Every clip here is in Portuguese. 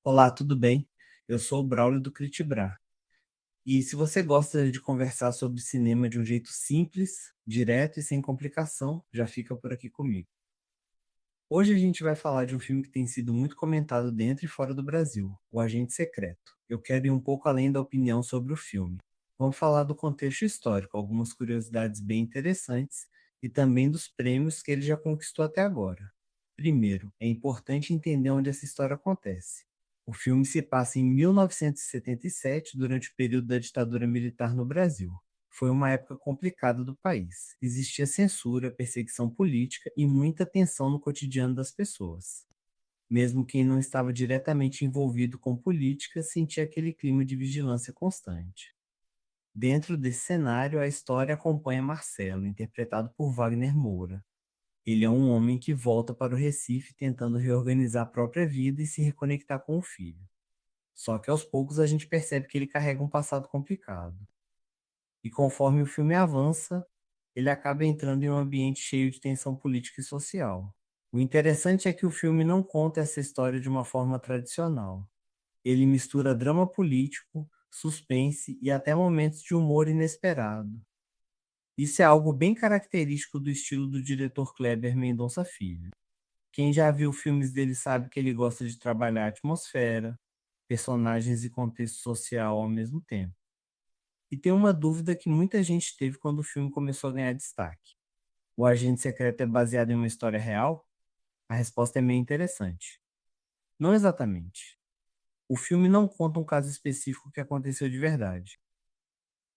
Olá, tudo bem? Eu sou o Braulio do Critibrar. E se você gosta de conversar sobre cinema de um jeito simples, direto e sem complicação, já fica por aqui comigo. Hoje a gente vai falar de um filme que tem sido muito comentado dentro e fora do Brasil, O Agente Secreto. Eu quero ir um pouco além da opinião sobre o filme. Vamos falar do contexto histórico, algumas curiosidades bem interessantes e também dos prêmios que ele já conquistou até agora. Primeiro, é importante entender onde essa história acontece. O filme se passa em 1977, durante o período da ditadura militar no Brasil. Foi uma época complicada do país. Existia censura, perseguição política e muita tensão no cotidiano das pessoas. Mesmo quem não estava diretamente envolvido com política sentia aquele clima de vigilância constante. Dentro desse cenário, a história acompanha Marcelo, interpretado por Wagner Moura. Ele é um homem que volta para o Recife tentando reorganizar a própria vida e se reconectar com o filho. Só que aos poucos a gente percebe que ele carrega um passado complicado. E conforme o filme avança, ele acaba entrando em um ambiente cheio de tensão política e social. O interessante é que o filme não conta essa história de uma forma tradicional. Ele mistura drama político, suspense e até momentos de humor inesperado. Isso é algo bem característico do estilo do diretor Kleber Mendonça Filho. Quem já viu filmes dele sabe que ele gosta de trabalhar a atmosfera, personagens e contexto social ao mesmo tempo. E tem uma dúvida que muita gente teve quando o filme começou a ganhar destaque. O Agente Secreto é baseado em uma história real? A resposta é meio interessante. Não exatamente. O filme não conta um caso específico que aconteceu de verdade,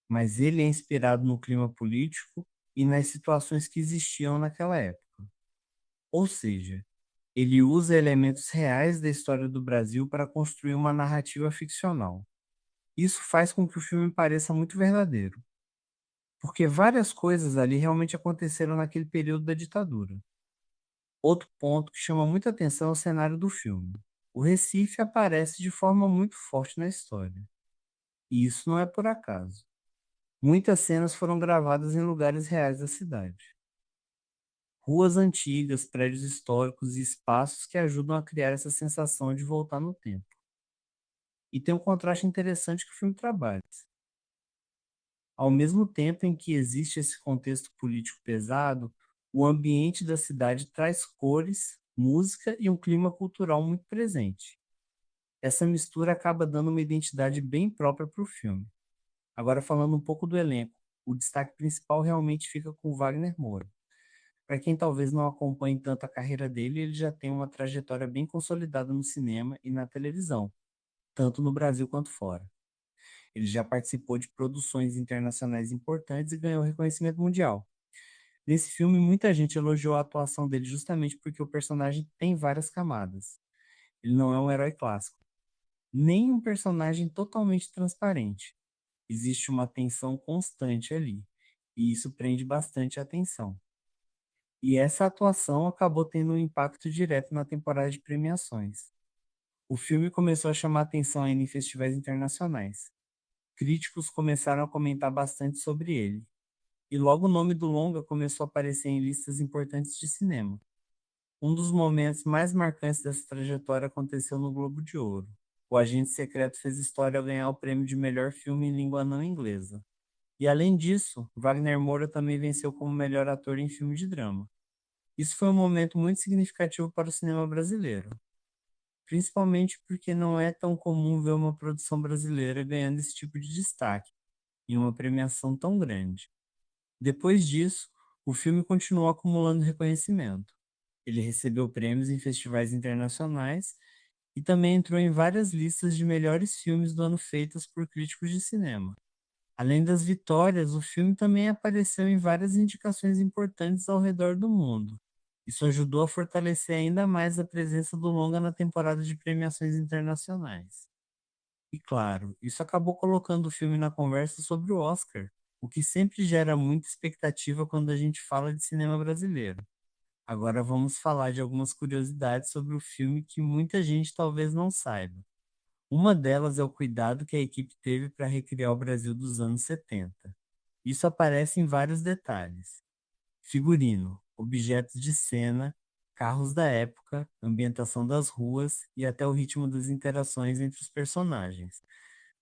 mas ele é inspirado no clima político e nas situações que existiam naquela época. Ou seja, ele usa elementos reais da história do Brasil para construir uma narrativa ficcional. Isso faz com que o filme pareça muito verdadeiro, porque várias coisas ali realmente aconteceram naquele período da ditadura. Outro ponto que chama muita atenção é o cenário do filme. O Recife aparece de forma muito forte na história, e isso não é por acaso. Muitas cenas foram gravadas em lugares reais da cidade. Ruas antigas, prédios históricos e espaços que ajudam a criar essa sensação de voltar no tempo. E tem um contraste interessante que o filme trabalha. Ao mesmo tempo em que existe esse contexto político pesado, o ambiente da cidade traz cores, música e um clima cultural muito presente. Essa mistura acaba dando uma identidade bem própria para o filme. Agora, falando um pouco do elenco, o destaque principal realmente fica com o Wagner Moura. Para quem talvez não acompanhe tanto a carreira dele, ele já tem uma trajetória bem consolidada no cinema e na televisão, tanto no Brasil quanto fora. Ele já participou de produções internacionais importantes e ganhou reconhecimento mundial. Nesse filme, muita gente elogiou a atuação dele justamente porque o personagem tem várias camadas. Ele não é um herói clássico, nem um personagem totalmente transparente. Existe uma tensão constante ali, e isso prende bastante a atenção. E essa atuação acabou tendo um impacto direto na temporada de premiações. O filme começou a chamar atenção ainda em festivais internacionais. Críticos começaram a comentar bastante sobre ele, e logo o nome do longa começou a aparecer em listas importantes de cinema. Um dos momentos mais marcantes dessa trajetória aconteceu no Globo de Ouro. O Agente Secreto fez história ao ganhar o prêmio de melhor filme em língua não inglesa. E além disso, Wagner Moura também venceu como melhor ator em filme de drama. Isso foi um momento muito significativo para o cinema brasileiro, principalmente porque não é tão comum ver uma produção brasileira ganhando esse tipo de destaque em uma premiação tão grande. Depois disso, o filme continuou acumulando reconhecimento. Ele recebeu prêmios em festivais internacionais e também entrou em várias listas de melhores filmes do ano feitas por críticos de cinema. Além das vitórias, o filme também apareceu em várias indicações importantes ao redor do mundo. Isso ajudou a fortalecer ainda mais a presença do longa na temporada de premiações internacionais. E claro, isso acabou colocando o filme na conversa sobre o Oscar, o que sempre gera muita expectativa quando a gente fala de cinema brasileiro. Agora vamos falar de algumas curiosidades sobre o filme que muita gente talvez não saiba. Uma delas é o cuidado que a equipe teve para recriar o Brasil dos anos 70. Isso aparece em vários detalhes: figurino, objetos de cena, carros da época, ambientação das ruas e até o ritmo das interações entre os personagens.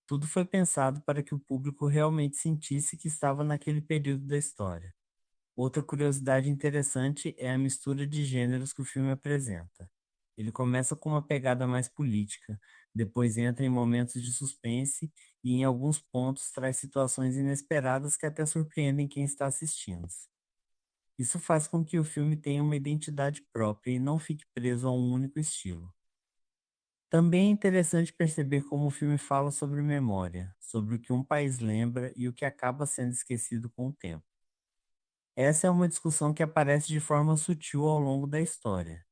Tudo foi pensado para que o público realmente sentisse que estava naquele período da história. Outra curiosidade interessante é a mistura de gêneros que o filme apresenta. Ele começa com uma pegada mais política, depois entra em momentos de suspense e, em alguns pontos, traz situações inesperadas que até surpreendem quem está assistindo. Isso faz com que o filme tenha uma identidade própria e não fique preso a um único estilo. Também é interessante perceber como o filme fala sobre memória, sobre o que um país lembra e o que acaba sendo esquecido com o tempo. Essa é uma discussão que aparece de forma sutil ao longo da história.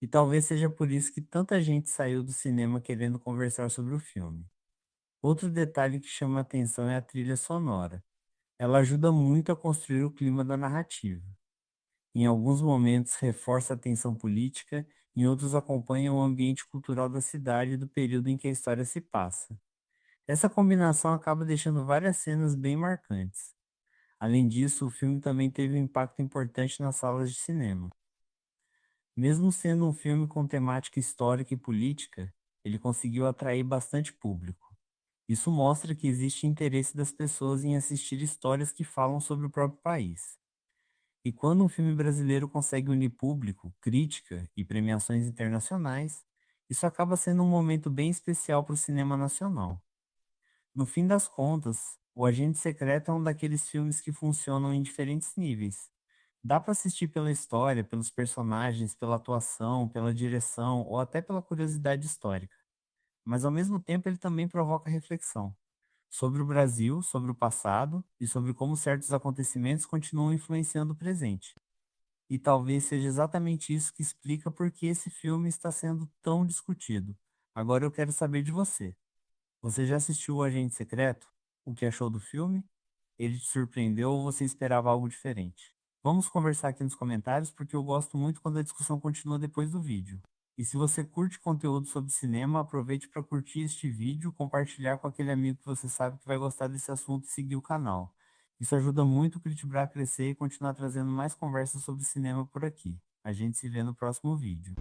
E talvez seja por isso que tanta gente saiu do cinema querendo conversar sobre o filme. Outro detalhe que chama a atenção é a trilha sonora. Ela ajuda muito a construir o clima da narrativa. Em alguns momentos reforça a tensão política, em outros acompanha o ambiente cultural da cidade e do período em que a história se passa. Essa combinação acaba deixando várias cenas bem marcantes. Além disso, o filme também teve um impacto importante nas salas de cinema. Mesmo sendo um filme com temática histórica e política, ele conseguiu atrair bastante público. Isso mostra que existe interesse das pessoas em assistir histórias que falam sobre o próprio país. E quando um filme brasileiro consegue unir público, crítica e premiações internacionais, isso acaba sendo um momento bem especial para o cinema nacional. No fim das contas, O Agente Secreto é um daqueles filmes que funcionam em diferentes níveis. Dá para assistir pela história, pelos personagens, pela atuação, pela direção ou até pela curiosidade histórica. Mas ao mesmo tempo ele também provoca reflexão sobre o Brasil, sobre o passado e sobre como certos acontecimentos continuam influenciando o presente. E talvez seja exatamente isso que explica por que esse filme está sendo tão discutido. Agora eu quero saber de você. Você já assistiu O Agente Secreto? O que achou do filme? Ele te surpreendeu ou você esperava algo diferente? Vamos conversar aqui nos comentários porque eu gosto muito quando a discussão continua depois do vídeo. E se você curte conteúdo sobre cinema, aproveite para curtir este vídeo, compartilhar com aquele amigo que você sabe que vai gostar desse assunto e seguir o canal. Isso ajuda muito o Critibra a crescer e continuar trazendo mais conversas sobre cinema por aqui. A gente se vê no próximo vídeo.